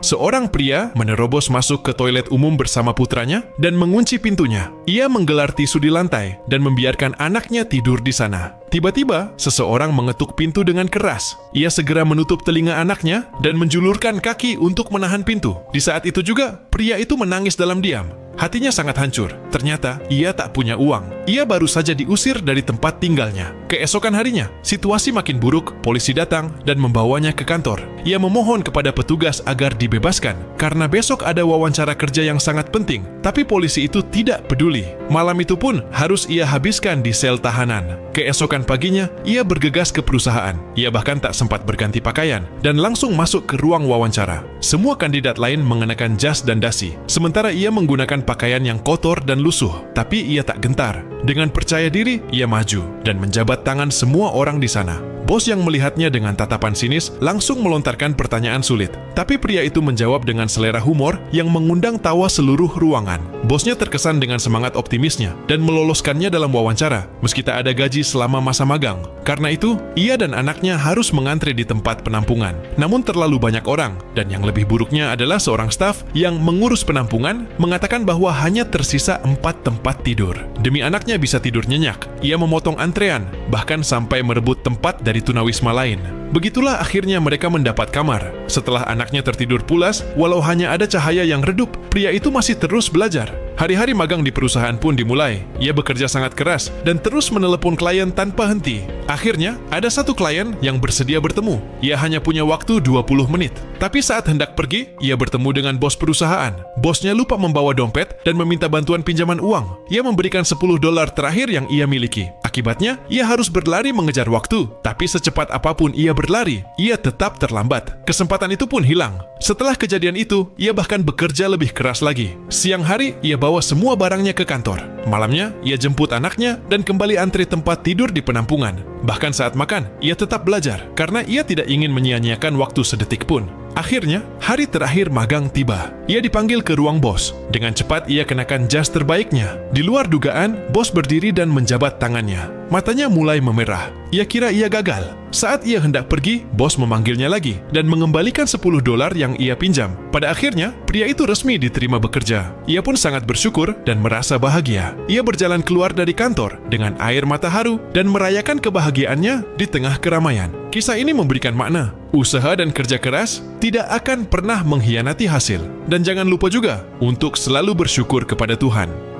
Seorang pria menerobos masuk ke toilet umum bersama putranya dan mengunci pintunya. Ia menggelar tisu di lantai dan membiarkan anaknya tidur di sana. Tiba-tiba, seseorang mengetuk pintu dengan keras. Ia segera menutup telinga anaknya dan menjulurkan kaki untuk menahan pintu. Di saat itu juga, pria itu menangis dalam diam. Hatinya sangat hancur. Ternyata, ia tak punya uang. Ia baru saja diusir dari tempat tinggalnya. Keesokan harinya, situasi makin buruk, polisi datang dan membawanya ke kantor. Ia memohon kepada petugas agar dibebaskan, karena besok ada wawancara kerja yang sangat penting. Tapi polisi itu tidak peduli. Malam itu pun harus ia habiskan di sel tahanan. Keesokan paginya, ia bergegas ke perusahaan. Ia bahkan tak sempat berganti pakaian dan langsung masuk ke ruang wawancara. Semua kandidat lain mengenakan jas dan dasi, sementara ia menggunakan pakaian yang kotor dan lusuh. Tapi ia tak gentar. Dengan percaya diri, ia maju dan menjabat tangan semua orang di sana. Bos yang melihatnya dengan tatapan sinis langsung melontarkan pertanyaan sulit. Tapi pria itu menjawab dengan selera humor yang mengundang tawa seluruh ruangan. Bosnya terkesan dengan semangat optimisnya dan meloloskannya dalam wawancara, meski tak ada gaji selama masa magang. Karena itu, ia dan anaknya harus mengantre di tempat penampungan. Namun terlalu banyak orang, dan yang lebih buruknya adalah seorang staf yang mengurus penampungan mengatakan bahwa hanya tersisa 4 tempat tidur. Demi anaknya bisa tidur nyenyak, ia memotong antrean, bahkan sampai merebut tempat dari tunawisma lain. Begitulah akhirnya mereka mendapat kamar. Setelah anaknya tertidur pulas, walau hanya ada cahaya yang redup, pria itu masih terus belajar. Hari-hari magang di perusahaan pun dimulai. Ia bekerja sangat keras dan terus menelepon klien tanpa henti. Akhirnya, ada satu klien yang bersedia bertemu. Ia hanya punya waktu 20 menit. Tapi saat hendak pergi, ia bertemu dengan bos perusahaan. Bosnya lupa membawa dompet dan meminta bantuan pinjaman uang. Ia memberikan $10 terakhir yang ia miliki. Akibatnya, ia harus berlari mengejar waktu. Tapi secepat apapun ia berlari, ia tetap terlambat. Kesempatan itu pun hilang. Setelah kejadian itu, ia bahkan bekerja lebih keras lagi. Siang hari, ia bawa semua barangnya ke kantor. Malamnya, ia jemput anaknya dan kembali antri tempat tidur di penampungan. Bahkan saat makan, ia tetap belajar karena ia tidak ingin menyia-nyiakan waktu sedetik pun. Akhirnya, hari terakhir magang tiba. Ia dipanggil ke ruang bos. Dengan cepat, ia kenakan jas terbaiknya. Di luar dugaan, bos berdiri dan menjabat tangannya. Matanya mulai memerah. Ia kira ia gagal. Saat ia hendak pergi, bos memanggilnya lagi dan mengembalikan $10 yang ia pinjam. Pada akhirnya, pria itu resmi diterima bekerja. Ia pun sangat bersyukur dan merasa bahagia. Ia berjalan keluar dari kantor dengan air mata haru dan merayakan kebahagiaannya di tengah keramaian. Kisah ini memberikan makna. Usaha dan kerja keras tidak akan pernah mengkhianati hasil. Dan jangan lupa juga untuk selalu bersyukur kepada Tuhan.